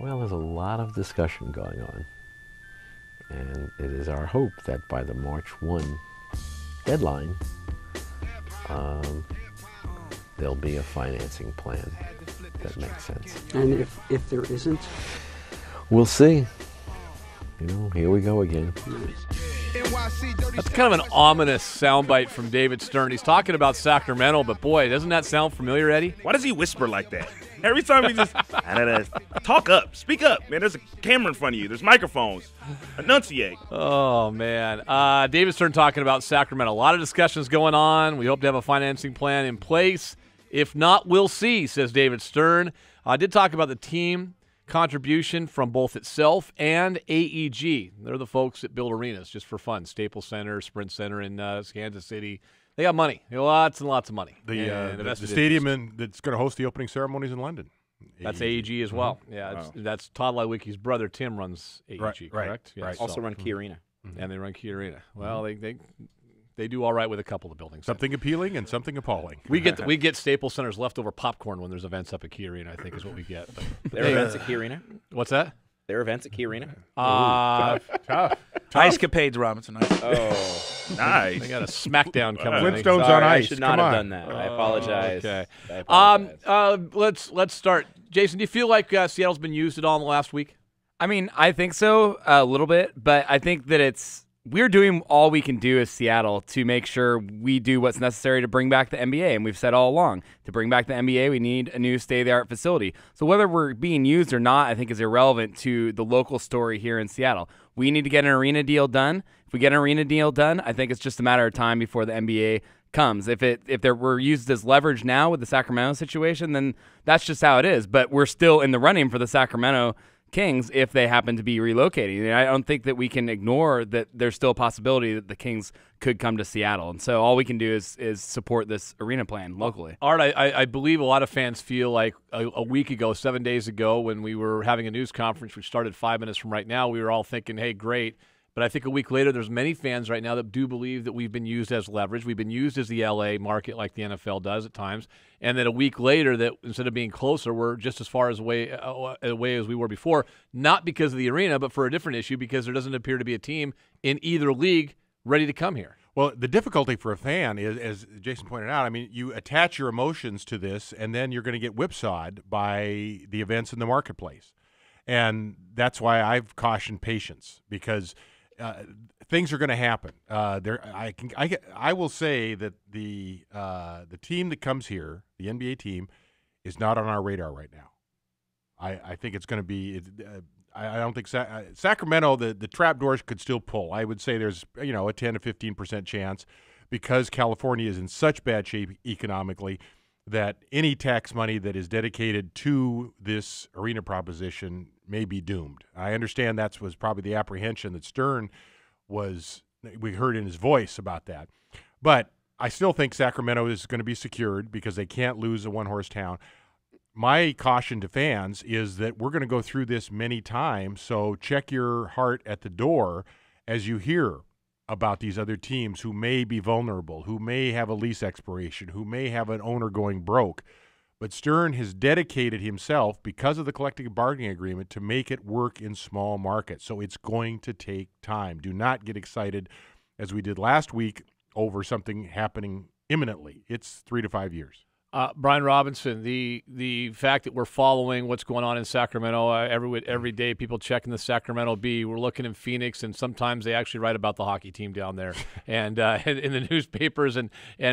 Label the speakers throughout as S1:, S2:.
S1: Well, there's a lot of discussion going on. And it is our hope that by the March 1 deadline, there'll be a financing plan that makes sense.
S2: And if there isn't?
S1: We'll see. Here we go again.
S3: That's kind of an ominous soundbite from David Stern. He's talking about Sacramento, but boy, doesn't that sound familiar, Eddie?
S4: Why does he whisper like that? Every time he just talk up, speak up, man. There's a camera in front of you. There's microphones. Enunciate.
S3: Oh man, David Stern talking about Sacramento. A lot of discussions going on. We hope to have a financing plan in place. If not, we'll see, says David Stern. I did talk about the team contribution from both itself and AEG. They're the folks that build arenas just for fun. Staples Center, Sprint Center in Kansas City. They got money. Lots and lots of money.
S5: The stadium that's going to host the opening ceremonies in London.
S3: That's AEG as well. Yeah, that's Todd Lewicki's brother Tim runs AEG, correct?
S6: Right. Also run Key Arena.
S3: And they run Key Arena. Well, they do all right with a couple of buildings.
S5: Something appealing and something appalling.
S3: We get Staples Center's leftover popcorn when there's events up at Key Arena, I think is what we get.
S6: There are events at Key Arena?
S3: What's that?
S6: There are events at Key Arena?
S5: Tough.
S7: Ice-capades, Robinson.
S4: Oh, nice.
S3: They got a smackdown coming.
S5: Flintstones on ice.
S6: I should not
S5: Come
S6: have
S5: on.
S6: done that. I apologize.
S3: Okay.
S6: I apologize.
S3: Let's start. Jason, do you feel like Seattle's been used at all in the last week?
S8: I mean, I think so a little bit, but I think that we're doing all we can do as Seattle to make sure we do what's necessary to bring back the NBA. And we've said all along, to bring back the NBA, we need a new state-of-the-art facility. So whether we're being used or not, I think is irrelevant to the local story here in Seattle. We need to get an arena deal done. If we get an arena deal done, I think it's just a matter of time before the NBA comes. If we're used as leverage now with the Sacramento situation, then that's just how it is. But we're still in the running for the Sacramento Kings if they happen to be relocating. And I don't think that we can ignore that there's still a possibility that the Kings could come to Seattle. And so all we can do is support this arena plan locally.
S3: Art, I believe a lot of fans feel like a week ago, 7 days ago, when we were having a news conference, which started 5 minutes from right now, we were all thinking, hey, great. But I think a week later, there's many fans right now that do believe that we've been used as leverage. We've been used as the LA market like the NFL does at times. And then a week later, that instead of being closer, we're just as far away as we were before, not because of the arena, but for a different issue, because there doesn't appear to be a team in either league ready to come here.
S5: Well, the difficulty for a fan is, as Jason pointed out, I mean, you attach your emotions to this, and then you're going to get whipsawed by the events in the marketplace. And that's why I've cautioned patience, because things are going to happen. I will say that the team that comes here, the NBA team, is not on our radar right now. I think it's going to be. I don't think Sacramento. The trap doors could still pull. I would say there's a 10 to 15% chance, because California is in such bad shape economically that any tax money that is dedicated to this arena proposition may be doomed. I understand that was probably the apprehension that Stern we heard in his voice about that. But I still think Sacramento is going to be secured because they can't lose a one-horse town. My caution to fans is that we're going to go through this many times, so check your heart at the door as you hear about these other teams who may be vulnerable, who may have a lease expiration, who may have an owner going broke. But Stern has dedicated himself, because of the collective bargaining agreement, to make it work in small markets. So it's going to take time. Do not get excited, as we did last week, over something happening imminently. It's 3 to 5 years.
S3: Brian Robinson, the fact that we're following what's going on in Sacramento every day, people checking the Sacramento Bee. We're looking in Phoenix, and sometimes they actually write about the hockey team down there, and in the newspapers, and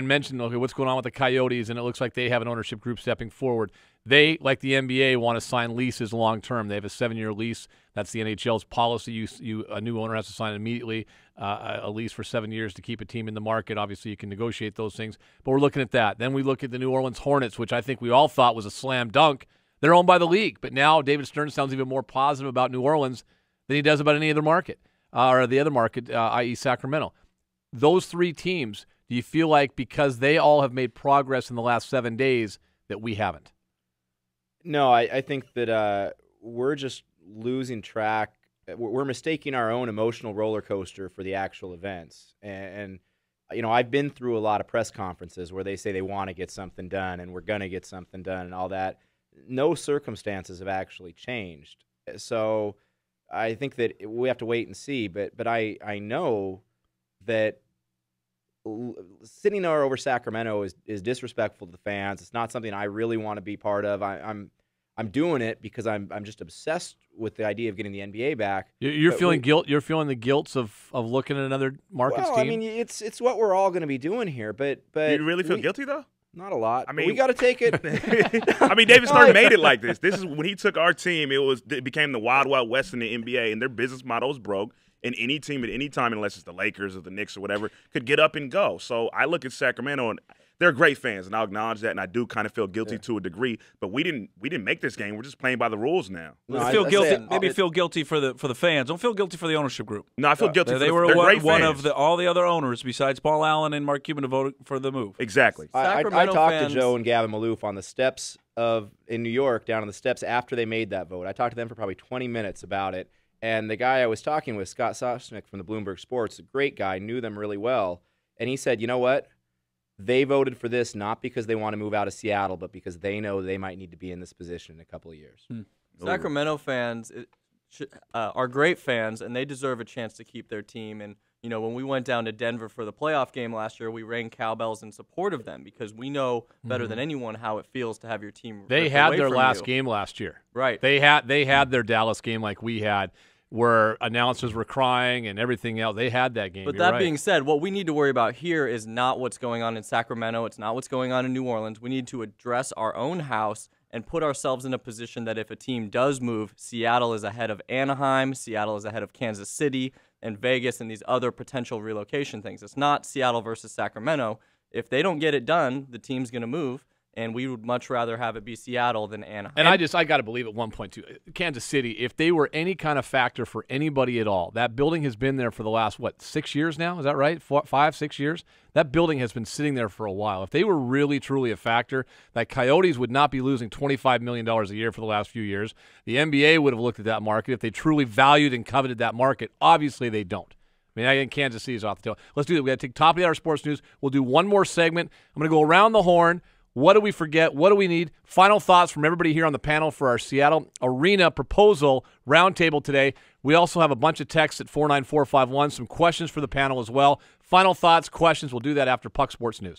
S3: mention what's going on with the Coyotes, and it looks like they have an ownership group stepping forward. They, like the NBA, want to sign leases long term. They have a 7-year lease. That's the NHL's policy. A new owner has to sign immediately a lease for 7 years to keep a team in the market. Obviously, you can negotiate those things, but we're looking at that. Then we look at the New Orleans Hornets, which I think we all thought was a slam dunk. They're owned by the league, but now David Stern sounds even more positive about New Orleans than he does about any other market, or the other market, i.e. Sacramento. Those three teams, do you feel like because they all have made progress in the last 7 days that we haven't?
S6: No, I think that we're just losing track. We're mistaking our own emotional roller coaster for the actual events. And I've been through a lot of press conferences where they say they want to get something done and we're going to get something done and all that. No circumstances have actually changed. So I think that we have to wait and see. But I know that sitting there over Sacramento is disrespectful to the fans. It's not something I really want to be part of. I'm doing it because I'm just obsessed with the idea of getting the NBA back.
S3: You're feeling guilt. You're feeling the guilts of looking at another markets team.
S6: I mean, it's what we're all going to be doing here. But
S4: you really feel guilty though?
S6: Not a lot.
S4: I mean,
S6: we got to take it.
S4: I mean, David Stern made it like this. This is when he took our team. It became the Wild Wild West in the NBA, and their business model was broke. And any team at any time, unless it's the Lakers or the Knicks or whatever, could get up and go. So I look at Sacramento, and they're great fans, and I'll acknowledge that. And I do kind of feel guilty to a degree. But we didn't make this game. We're just playing by the rules now.
S2: No, feel guilty. Maybe feel guilty for the fans. Don't feel guilty for the ownership group.
S4: No, I feel guilty.
S2: They were one of all the other owners besides Paul Allen and Mark Cuban to vote for the move.
S4: Exactly.
S6: I talked to Joe and Gavin Maloof on the steps in New York, down on the steps after they made that vote. I talked to them for probably 20 minutes about it. And the guy I was talking with, Scott Sosnick from the Bloomberg Sports, a great guy, knew them really well. And he said, you know what? They voted for this not because they want to move out of Seattle, but because they know they might need to be in this position in a couple of years.
S7: Sacramento fans are great fans, and they deserve a chance to keep their team. And, you know, when we went down to Denver for the playoff game last year, we rang cowbells in support of them because we know better than anyone how it feels to have your team
S3: They
S7: ripped
S3: had
S7: away
S3: their
S7: from
S3: last
S7: you.
S3: game last year.
S7: Right.
S3: They had their Dallas game like we had, where announcers were crying and everything else. They had that game.
S7: But
S3: You're
S7: that
S3: right.
S7: being said, what we need to worry about here is not what's going on in Sacramento. It's not what's going on in New Orleans. We need to address our own house and put ourselves in a position that if a team does move, Seattle is ahead of Anaheim, Seattle is ahead of Kansas City, and Vegas and these other potential relocation things. It's not Seattle versus Sacramento. If they don't get it done, the team's going to move. And we would much rather have it be Seattle than Anaheim.
S3: And I got to believe at one point, too, Kansas City, if they were any kind of factor for anybody at all, that building has been there for the last, 6 years now? Is that right? 5, 6 years? That building has been sitting there for a while. If they were really, truly a factor, that Coyotes would not be losing $25 million a year for the last few years. The NBA would have looked at that market if they truly valued and coveted that market. Obviously, they don't. I mean, I think Kansas City is off the tail. Let's do that. We got to take top of the hour sports news. We'll do one more segment. I'm going to go around the horn. What do we forget? What do we need? Final thoughts from everybody here on the panel for our Seattle Arena proposal roundtable today. We also have a bunch of texts at 49451, some questions for the panel as well. Final thoughts, questions. We'll do that after Puck Sports News.